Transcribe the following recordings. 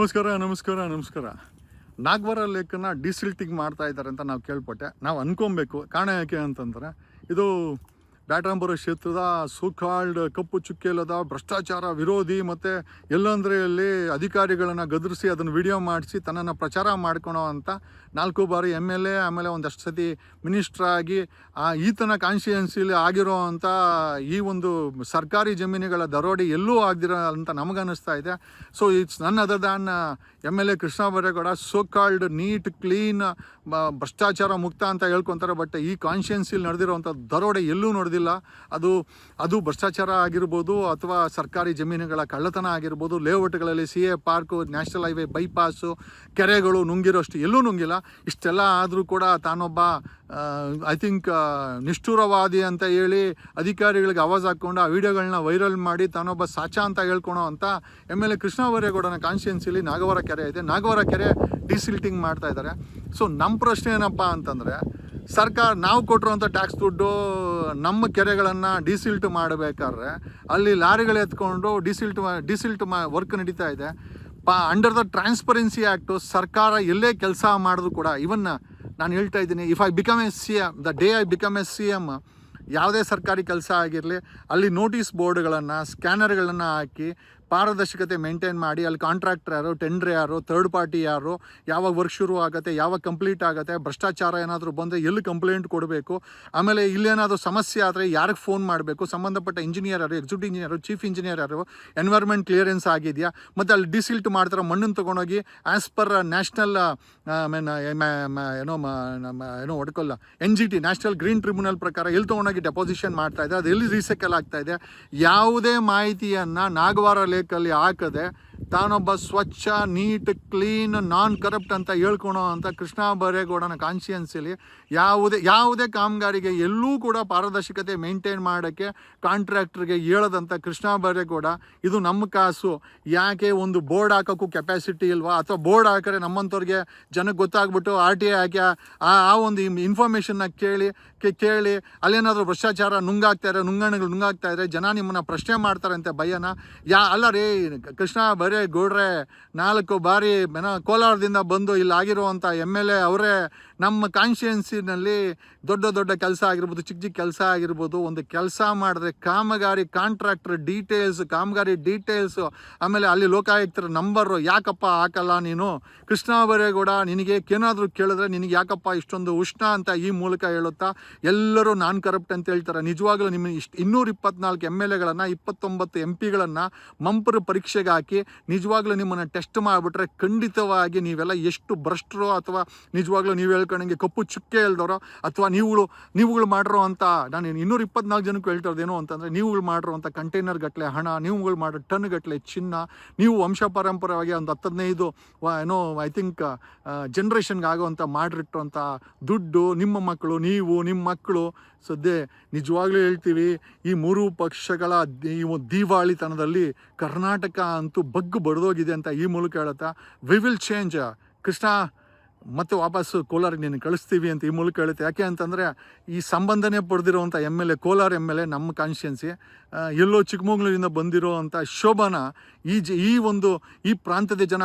ನಮಸ್ಕಾರ. ನಾಗವರ ಲೇಕನ್ನು ಡಿಸಿಲ್ಟಿಂಗ್ ಮಾಡ್ತಾ ಇದ್ದಾರೆ ಅಂತ ನಾವು ಕೇಳ್ಪಟ್ಟೆ. ನಾವು ಅನ್ಕೊಬೇಕು. ಕಾರಣ ಯಾಕೆ ಅಂತಂದರೆ, ಇದು ಬ್ಯಾಟರಾಂಪುರ ಕ್ಷೇತ್ರದ ಸೋಕಾಲ್ಡ್ ಕಪ್ಪು ಚುಕ್ಕೆಲದ ಭ್ರಷ್ಟಾಚಾರ ವಿರೋಧಿ ಮತ್ತು ಎಲ್ಲಂದರೆ ಅಲ್ಲಿ ಅಧಿಕಾರಿಗಳನ್ನು ಗದರಿಸಿ ಅದನ್ನು ವಿಡಿಯೋ ಮಾಡಿಸಿ ತನ್ನನ್ನು ಪ್ರಚಾರ ಮಾಡ್ಕೊಳೋ ಅಂತ 4 ಬಾರಿ MLA, ಆಮೇಲೆ ಒಂದಷ್ಟು ಸತಿ ಮಿನಿಸ್ಟ್ರಾಗಿ ಈತನ ಕಾನ್ಸ್ಟಿಟ್ಯೂನ್ಸಿಲಿ ಆಗಿರೋ ಅಂಥ ಈ ಒಂದು ಸರ್ಕಾರಿ ಜಮೀನುಗಳ ದರೋಡೆ ಎಲ್ಲೂ ಆಗದಿರೋ ಅಂತ ನಮಗನ್ನಿಸ್ತಾ ಇದೆ. So it's none other than MLA Krishna Byregowda. So called neat clean ಭ್ರಷ್ಟಾಚಾರ ಮುಕ್ತ ಅಂತ ಹೇಳ್ಕೊತಾರೆ. ಬಟ್ ಈ ಕಾನ್ಸ್ಟಿಟ್ಯೂನ್ಸಿಲಿ ನಡೆದಿರೋವಂಥ ದರೋಡೆ ಎಲ್ಲೂ ನಡೆದಿಲ್ಲ. ಅದು ಭ್ರಷ್ಟಾಚಾರ ಆಗಿರ್ಬೋದು, ಅಥವಾ ಸರ್ಕಾರಿ ಜಮೀನುಗಳ ಕಳ್ಳತನ ಆಗಿರ್ಬೋದು, ಲೇಔಟ್ಗಳಲ್ಲಿ CA park, national highway bypass, ಕೆರೆಗಳು ನುಂಗಿರೋಷ್ಟು ಎಲ್ಲೂ ನುಂಗಿಲ್ಲ. ಇಷ್ಟೆಲ್ಲ ಆದರೂ ಕೂಡ ತಾನೊಬ್ಬ ಐ ಥಿಂಕ್ ನಿಷ್ಠುರವಾದಿ ಅಂತ ಹೇಳಿ ಅಧಿಕಾರಿಗಳಿಗೆ ಆವಾಜ್ ಹಾಕ್ಕೊಂಡು ಆ ವಿಡಿಯೋಗಳನ್ನ ವೈರಲ್ ಮಾಡಿ ತಾನೊಬ್ಬ ಸಾಚಾ ಅಂತ ಹೇಳ್ಕೊಳೋ ಅಂತ MLA ಕೃಷ್ಣ ಬೈರೇಗೌಡನ ಕಾನ್ಸ್ಟಿಟ್ಯೂನ್ಸಿಲಿ ನಾಗವರ ಕೆರೆ ಇದೆ. ನಾಗವರ ಕೆರೆ ಡಿಸಿಲ್ಟಿಂಗ್ ಮಾಡ್ತಾ ಇದ್ದಾರೆ. ಸೊ ನಮ್ಮ ಪ್ರಶ್ನೆ ಏನಪ್ಪ ಅಂತಂದರೆ, ಸರ್ಕಾರ ನಾವು ಕೊಟ್ಟಿರೋಂಥ ಟ್ಯಾಕ್ಸ್ ದುಡ್ಡು ನಮ್ಮ ಕೆರೆಗಳನ್ನು ಡಿಸಿಲ್ಟ್ ಮಾಡಬೇಕಾದ್ರೆ ಅಲ್ಲಿ ಲಾರಿಗಳು ಎತ್ಕೊಂಡು ಡಿಸಿಲ್ಟ್ ವರ್ಕ್ ನಡೀತಾ ಇದೆ. ಅಂಡರ್ ದ ಟ್ರಾನ್ಸ್ಪರೆನ್ಸಿ ಆ್ಯಕ್ಟು ಸರ್ಕಾರ ಎಲ್ಲೇ ಕೆಲಸ ಮಾಡಿದ್ರು ಕೂಡ, ಇವನ್ ನಾನು ಹೇಳ್ತಾ ಇದ್ದೀನಿ, if I become A CM, the day I become A CM, ಯಾವುದೇ ಸರ್ಕಾರಿ ಕೆಲಸ ಆಗಿರಲಿ, ಅಲ್ಲಿ ನೋಟಿಸ್ ಬೋರ್ಡ್ಗಳನ್ನು, ಸ್ಕ್ಯಾನರ್ಗಳನ್ನು ಹಾಕಿ ಪಾರದರ್ಶಕತೆ ಮೇಂಟೈನ್ ಮಾಡಿ, ಅಲ್ಲಿ ಕಾಂಟ್ರಾಕ್ಟರ್ ಯಾರು, ಟೆಂಡರ್ ಯಾರು, ಥರ್ಡ್ ಪಾರ್ಟಿ ಯಾರು, ಯಾವಾಗ ವರ್ಕ್ ಶುರು ಆಗುತ್ತೆ, ಯಾವಾಗ ಕಂಪ್ಲೀಟ್ ಆಗುತ್ತೆ, ಭ್ರಷ್ಟಾಚಾರ ಏನಾದರೂ ಬಂದರೆ ಎಲ್ಲಿ ಕಂಪ್ಲೇಂಟ್ ಕೊಡಬೇಕು, ಆಮೇಲೆ ಇಲ್ಲೇನಾದರೂ ಸಮಸ್ಯೆ ಆದರೆ ಯಾರಿಗೆ ಫೋನ್ ಮಾಡಬೇಕು, ಸಂಬಂಧಪಟ್ಟ ಇಂಜಿನಿಯರ್ ಯಾರು, ಎಕ್ಸಿಕ್ಯೂಟಿವ್ ಇಂಜಿನಿಯರು, ಚೀಫ್ ಇಂಜಿನಿಯರ್ ಯಾರು, ಎನ್ವೈರ್ಮೆಂಟ್ ಕ್ಲಿಯರೆನ್ಸ್ ಆಗಿದೆಯಾ, ಮತ್ತು ಅಲ್ಲಿ ಡಿಸಿಲ್ಟ್ ಮಾಡ್ತಾರೆ ಮಣ್ಣನ್ನು ತೊಗೊಂಡೋಗಿ ಆ್ಯಸ್ ಪರ್ ನ್ಯಾಷನಲ್ ಹೊಡ್ಕೊಲ್ಲ NGT, ನ್ಯಾಷನಲ್ ಗ್ರೀನ್ ಟ್ರಿಬ್ಯುನಲ್ ಪ್ರಕಾರ ಎಲ್ಲಿ ತೊಗೊಂಡೋಗಿ ಡೆಪಾಸಿಷನ್ ಮಾಡ್ತಾ ಇದೆ, ಅದು ಎಲ್ಲಿ ರೀಸೈಕಲ್ ಆಗ್ತಾ ಇದೆ, ಯಾವುದೇ ಮಾಹಿತಿಯನ್ನು ನಾಗವಾರ ಲೇಕಲ್ಲಿ ಹಾಕದೆ ತಾನೊಬ್ಬ ಸ್ವಚ್ಛ, ನೀಟ್, ಕ್ಲೀನ್, ನಾನ್ ಕರಪ್ಟ್ ಅಂತ ಹೇಳ್ಕೊಳೋ ಅಂತ ಕೃಷ್ಣ ಬೈರೇಗೌಡನ ಕಾನ್ಸ್ಟಿಟ್ಯೂನ್ಸಿಲಿ ಯಾವುದೇ ಕಾಮಗಾರಿಗೆ ಎಲ್ಲೂ ಕೂಡ ಪಾರದರ್ಶಕತೆ ಮೇಂಟೈನ್ ಮಾಡೋಕ್ಕೆ ಕಾಂಟ್ರಾಕ್ಟ್ರಿಗೆ ಹೇಳದಂಥ ಕೃಷ್ಣ ಬೈರೇಗೌಡ, ಇದು ನಮ್ಮ ಕಾಸು, ಯಾಕೆ ಒಂದು ಬೋರ್ಡ್ ಹಾಕೋಕ್ಕೂ ಕೆಪಾಸಿಟಿ ಇಲ್ವಾ, ಅಥವಾ ಬೋರ್ಡ್ ಹಾಕಿದ್ರೆ ನಮ್ಮಂಥವ್ರಿಗೆ ಜನಕ್ಕೆ ಗೊತ್ತಾಗ್ಬಿಟ್ಟು RTI ಹಾಕಿ ಆ ಒಂದು ಇನ್ಫಾರ್ಮೇಷನ್ನ ಕೇಳಿ ಅಲ್ಲೇನಾದರೂ ಭ್ರಷ್ಟಾಚಾರ ನುಂಗಣಗಳು ನುಂಗಾಗ್ತಾ ಇದ್ರೆ ಜನ ನಿಮ್ಮನ್ನು ಪ್ರಶ್ನೆ ಮಾಡ್ತಾರೆ ಅಂತ ಭಯನ? ಅಲ್ಲ ರೀ ಕೃಷ್ಣ ಬೈರೇಗೌಡ್ರೆ, 4 ಬಾರಿ ಕೋಲಾರದಿಂದ ಬಂದು ಇಲ್ಲಾಗಿರುವಂಥ MLA ಅವರೇ ನಮ್ಮ ಕಾನ್ಸ್ಟಿಟ್ಯೂನ್ಸಿನಲ್ಲಿ ದೊಡ್ಡ ಕೆಲಸ ಆಗಿರ್ಬೋದು, ಚಿಕ್ಕ ಕೆಲಸ ಆಗಿರ್ಬೋದು, ಒಂದು ಕೆಲಸ ಮಾಡಿದ್ರೆ ಕಾಂಟ್ರಾಕ್ಟರ್ ಡೀಟೇಲ್ಸ್, ಕಾಮಗಾರಿ ಡೀಟೇಲ್ಸು, ಆಮೇಲೆ ಅಲ್ಲಿ ಲೋಕಾಯುಕ್ತರ ನಂಬರು ಯಾಕಪ್ಪ ಹಾಕಲ್ಲ ನೀನು? ಕೃಷ್ಣ ಬೈರೇಗೌಡ, ನಿನಗೆ ಏನಾದರೂ ಕೇಳಿದ್ರೆ ನಿನಗೆ ಯಾಕಪ್ಪ ಇಷ್ಟೊಂದು ಉಷ್ಣ ಅಂತ ಈ ಮೂಲಕ ಹೇಳುತ್ತಾ ಎಲ್ಲರೂ ನಾನ್ ಕರಪ್ಟ್ ಅಂತ ಹೇಳ್ತಾರೆ. ನಿಜವಾಗ್ಲೂ ನಿಮ್ಮ 224 MLAಗಳನ್ನು, 29 MP ಗಳನ್ನು ಮಂಪರು ಪರೀಕ್ಷೆಗೆ ಹಾಕಿ ನಿಜವಾಗ್ಲೂ ನಿಮ್ಮನ್ನು ಟೆಸ್ಟ್ ಮಾಡಿಬಿಟ್ರೆ ಖಂಡಿತವಾಗಿ ನೀವೆಲ್ಲ ಎಷ್ಟು ಭ್ರಷ್ಟರು, ಅಥವಾ ನಿಜವಾಗ್ಲೂ ನೀವು ಹೇಳ್ಕೊಂಡಂಗೆ ಕಪ್ಪು ಚುಕ್ಕೆ ಇಲ್ದವರು, ಅಥವಾ ನೀವುಗಳು ಮಾಡಿರೋ ಅಂತ, ನಾನು 224 ಜನಕ್ಕೂ ಹೇಳ್ತಾರದೇನು ಅಂತಂದರೆ, ನೀವುಗಳು ಮಾಡಿರೋ ಅಂಥ ಕಂಟೈನರ್ ಗಟ್ಟಲೆ ಹಣ, ನೀವುಗಳು ಮಾಡೋ ಟನ್ ಗಟ್ಟಲೆ ಚಿನ್ನ, ನೀವು ವಂಶ ಪರಂಪರೆಯಾಗಿ ಒಂದು 10-15 ಐ ಥಿಂಕ್ ಜನ್ರೇಷನ್ಗೆ ಆಗೋವಂಥ ಮಾಡಿಟ್ಟಿರೋಂಥ ದುಡ್ಡು, ನಿಮ್ಮ ಮಕ್ಕಳು, ನಿಮ್ಮ ಮಕ್ಕಳು ಸದ್ಯ ನಿಜವಾಗ್ಲೂ ಹೇಳ್ತೀವಿ, ಈ 3 ಪಕ್ಷಗಳ ಈ ದಿವಾಳಿತನದಲ್ಲಿ ಕರ್ನಾಟಕ ಅಂತೂ ಬಗ್ಗು ಬಡ್ದೋಗಿದೆ ಅಂತ ಈ ಮೂಲಕ ಹೇಳುತ್ತಾ, ವಿ ವಿಲ್ ಚೇಂಜ್ ಕೃಷ್ಣ, ಮತ್ತೆ ವಾಪಸ್ಸು ಕೋಲಾರಿಗೆ ನೀನು ಕಳಿಸ್ತೀವಿ ಅಂತ ಈ ಮೂಲಕ ಹೇಳುತ್ತೆ. ಯಾಕೆ ಅಂತಂದರೆ, ಈ ಸಂಬಂಧನೇ ಪಡೆದಿರೋವಂಥ MLA, ಕೋಲಾರ MLA ನಮ್ಮ ಕಾನ್ಸ್ಟಿಟ್ಯೂನ್ಸಿ, ಎಲ್ಲೋ ಚಿಕ್ಕಮಗಳೂರಿಂದ ಬಂದಿರೋ ಅಂಥ ಶೋಭಾನ ಈ ಪ್ರಾಂತ್ಯದ ಜನ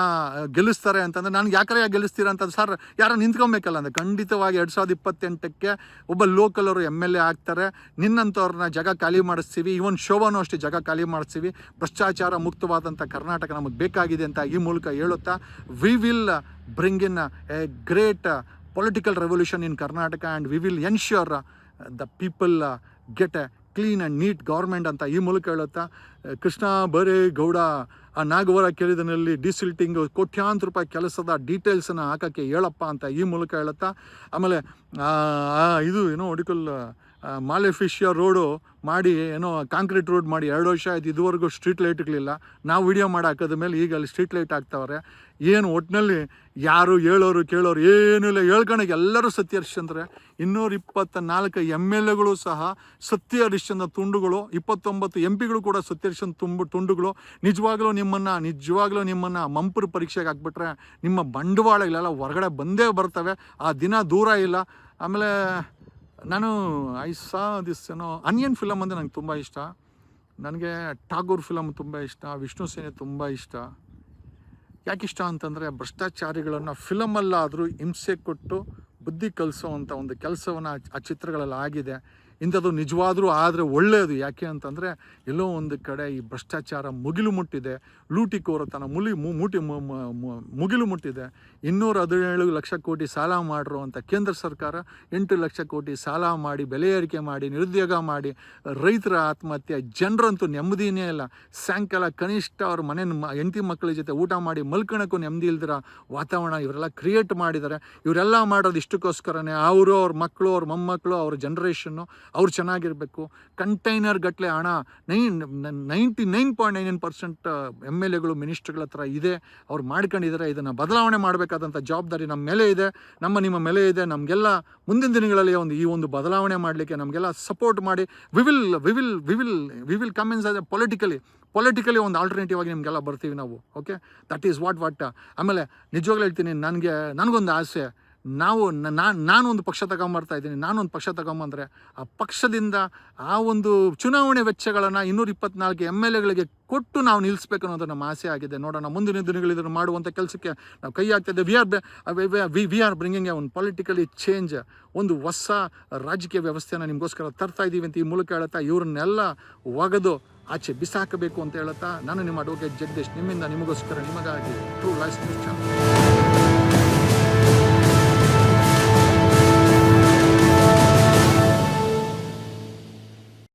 ಗೆಲ್ಲಿಸ್ತಾರೆ ಅಂತಂದರೆ, ನನಗೆ ಯಾಕರೆ ಗೆಲ್ಲಿಸ್ತೀರ ಅಂತ ಸರ್ ಯಾರೋ ನಿಂತ್ಕೊಬೇಕಲ್ಲ ಅಂದರೆ, ಖಂಡಿತವಾಗಿ 2028ಕ್ಕೆ ಒಬ್ಬ ಲೋಕಲ್ ಅವರು MLA ಆಗ್ತಾರೆ. ನಿನ್ನಂಥವ್ರನ್ನ ಜಾಗ ಖಾಲಿ ಮಾಡಿಸ್ತೀವಿ, ಇವನ್ ಶೋಭಾನೂ ಅಷ್ಟೇ ಜಾಗ ಖಾಲಿ ಮಾಡಿಸ್ತೀವಿ. ಭ್ರಷ್ಟಾಚಾರ ಮುಕ್ತವಾದಂಥ ಕರ್ನಾಟಕ ನಮಗೆ ಬೇಕಾಗಿದೆ ಅಂತ ಈ ಮೂಲಕ ಹೇಳುತ್ತಾ, we will bring in a great political revolution in Karnataka, and we will ensure the people get a clean and neat government ಅಂತ ಈ ಮೂಲಕ ಹೇಳುತ್ತಾ, ಕೃಷ್ಣ ಬೈರೇಗೌಡ ಆ ನಾಗವರ ಕೆರೆದಲ್ಲಿ ಡಿಸಿಲ್ಟಿಂಗ್ ಕೋಟ್ಯಾಂತರ ರೂಪಾಯಿ ಕೆಲಸದ ಡೀಟೇಲ್ಸನ್ನು ಹಾಕೋಕ್ಕೆ ಹೇಳಪ್ಪ ಅಂತ ಈ ಮೂಲಕ ಹೇಳುತ್ತಾ, ಆಮೇಲೆ ಇದು ಹೊಡಿಕಲ್ ಮಾಲೆಫಿಷಿಯಾ ರೋಡು ಮಾಡಿ ಕಾಂಕ್ರೀಟ್ ರೋಡ್ ಮಾಡಿ 2 ವರ್ಷ ಆಯ್ತು, ಇದುವರೆಗೂ ಸ್ಟ್ರೀಟ್ ಲೈಟ್ಗಳಿಲ್ಲ. ನಾವು ವಿಡಿಯೋ ಮಾಡಿ ಹಾಕೋದ ಮೇಲೆ ಈಗ ಅಲ್ಲಿ ಸ್ಟ್ರೀಟ್ ಲೈಟ್ ಹಾಕ್ತಾವ್ರೆ. ಏನು ಒಟ್ಟಿನಲ್ಲಿ ಯಾರು ಹೇಳೋರು ಕೇಳೋರು ಏನೂ ಇಲ್ಲ, ಹೇಳ್ಕೊಳಕ್ಕೆ ಎಲ್ಲರೂ ಸತ್ಯ ಹರಿಶ್ಚಂದ್ರ. 224 MLAಗಳು ಸಹ ಸತ್ಯ ಹರಿಶ್ಚಂದ್ರ ತುಂಡುಗಳು, 29 MP ಕೂಡ ಸತ್ಯ ಹರಿಶ್ಚಂದ್ರ ತುಂಡುಗಳು. ನಿಜವಾಗ್ಲೂ ನಿಮ್ಮನ್ನು ಮಂಪರು ಪರೀಕ್ಷೆಗೆ ಹಾಕ್ಬಿಟ್ರೆ ನಿಮ್ಮ ಬಂಡವಾಳಗಳೆಲ್ಲ ಹೊರಗಡೆ ಬಂದೇ ಬರ್ತವೆ. ಆ ದಿನ ದೂರ ಇಲ್ಲ. ಆಮೇಲೆ ನಾನು I saw this onion film ಅಂದರೆ ನಂಗೆ ತುಂಬ ಇಷ್ಟ. ನನಗೆ ಟಾಗೂರ್ ಫಿಲಮ್ ತುಂಬ ಇಷ್ಟ, ವಿಷ್ಣು ಸೇನೆ ತುಂಬ ಇಷ್ಟ. ಯಾಕಿಷ್ಟ ಅಂತಂದರೆ ಭ್ರಷ್ಟಾಚಾರಿಗಳನ್ನು ಫಿಲಮಲ್ಲಾದರೂ ಹಿಂಸೆ ಕೊಟ್ಟು ಬುದ್ಧಿ ಕಲಿಸೋವಂಥ ಒಂದು ಕೆಲಸವನ್ನು ಆ ಚಿತ್ರಗಳಲ್ಲಿ ಆಗಿದೆ. ಇಂಥದ್ದು ನಿಜವಾದರೂ ಆದರೆ ಒಳ್ಳೆಯದು. ಯಾಕೆ ಅಂತಂದರೆ ಎಲ್ಲೋ ಒಂದು ಕಡೆ ಈ ಭ್ರಷ್ಟಾಚಾರ ಮುಗಿಲು ಮುಟ್ಟಿದೆ, ಲೂಟಿಕೋರತನ ಮುಗಿಲು ಮುಟ್ಟಿದೆ. 217 ಲಕ್ಷ ಕೋಟಿ ಸಾಲ ಮಾಡಿರುವಂಥ ಕೇಂದ್ರ ಸರ್ಕಾರ 8 ಲಕ್ಷ ಕೋಟಿ ಸಾಲ ಮಾಡಿ, ಬೆಲೆ ಏರಿಕೆ ಮಾಡಿ, ನಿರುದ್ಯೋಗ ಮಾಡಿ, ರೈತರ ಆತ್ಮಹತ್ಯೆ, ಜನರಂತೂ ನೆಮ್ಮದಿನೇ ಇಲ್ಲ. ಸಾಯಂಕಾಲ ಕನಿಷ್ಠ ಅವ್ರ ಮನೆ ಹೆಂಡತಿ ಮಕ್ಕಳ ಜೊತೆ ಊಟ ಮಾಡಿ ಮಲ್ಕೊಳಕ್ಕೂ ನೆಮ್ಮದಿ ಇಲ್ದಿರ ವಾತಾವರಣ ಇವರೆಲ್ಲ ಕ್ರಿಯೇಟ್ ಮಾಡಿದ್ದಾರೆ. ಇವರೆಲ್ಲ ಮಾಡೋದು ಇಷ್ಟಕ್ಕೋಸ್ಕರನೇ ಅವರು, ಅವ್ರ ಮಕ್ಕಳು, ಅವ್ರ ಮೊಮ್ಮಕ್ಕಳು, ಅವ್ರ ಜನ್ರೇಷನ್ನು ಅವ್ರು ಚೆನ್ನಾಗಿರಬೇಕು. ಕಂಟೈನರ್ ಗಟ್ಟಲೆ ಹಣ 99.99% MLAಗಳು ಮಿನಿಸ್ಟ್ರುಗಳ ಹತ್ರ ಇದೆ, ಅವ್ರು ಮಾಡ್ಕೊಂಡಿದ್ದಾರೆ. ಇದನ್ನು ಬದಲಾವಣೆ ಮಾಡಬೇಕಾದಂಥ ಜವಾಬ್ದಾರಿ ನಮ್ಮ ಮೇಲೆ ಇದೆ, ನಿಮ್ಮ ಮೇಲೆ ಇದೆ. ನಮಗೆಲ್ಲ ಮುಂದಿನ ದಿನಗಳಲ್ಲಿ ಈ ಒಂದು ಬದಲಾವಣೆ ಮಾಡಲಿಕ್ಕೆ ನಮಗೆಲ್ಲ ಸಪೋರ್ಟ್ ಮಾಡಿ. We will come in politically ಒಂದು ಆಲ್ಟರ್ನೇಟಿವ್ ಆಗಿ ನಿಮಗೆಲ್ಲ ಬರ್ತೀವಿ ನಾವು. Okay, that is what. ಆಮೇಲೆ ನಿಜವಾಗ್ಲೂ ಹೇಳ್ತೀನಿ, ನನಗೊಂದು ಆಸೆ. ನಾನು ಒಂದು ಪಕ್ಷ ತಗೊಂಬರ್ತಾ ಇದ್ದೀನಿ. ನಾನೊಂದು ಪಕ್ಷ ತಗೊಂಬಂದರೆ ಆ ಪಕ್ಷದಿಂದ ಆ ಒಂದು ಚುನಾವಣೆ ವೆಚ್ಚಗಳನ್ನು 224 MLAಗಳಿಗೆ ಕೊಟ್ಟು ನಾವು ನಿಲ್ಲಿಸ್ಬೇಕು ಅನ್ನೋದು ನಮ್ಮ ಆಸೆ ಆಗಿದೆ. ನೋಡೋಣ, ಮುಂದಿನ ದಿನಗಳು ಇದನ್ನು ಮಾಡುವಂಥ ಕೆಲಸಕ್ಕೆ ನಾವು ಕೈ ಹಾಕ್ತಾಯಿದ್ದೆ. ವಿ ಆರ್ ಬ್ರಿಂಗಿಂಗ್ ಎ ಒಂದು ಪೊಲಿಟಿಕಲಿ ಚೇಂಜ್, ಒಂದು ಹೊಸ ರಾಜಕೀಯ ವ್ಯವಸ್ಥೆಯನ್ನು ನಿಮಗೋಸ್ಕರ ತರ್ತಾ ಇದ್ದೀವಿ ಅಂತ ಈ ಮೂಲಕ ಹೇಳುತ್ತಾ ಇವ್ರನ್ನೆಲ್ಲ ಒಗೆದು ಆಚೆ ಬಿಸಾಕಬೇಕು ಅಂತ ಹೇಳುತ್ತಾ, ನಾನು ನಿಮ್ಮ ಅಡ್ವೊಕೇಟ್ ಜಗದೀಶ್, ನಿಮ್ಮಿಂದ ನಿಮಗೋಸ್ಕರ, ನಿಮಗಾಗಿ ಟ್ರೂ ಲೈಫ್ ನ್ಯೂಸ್ ಚಾನಲ್.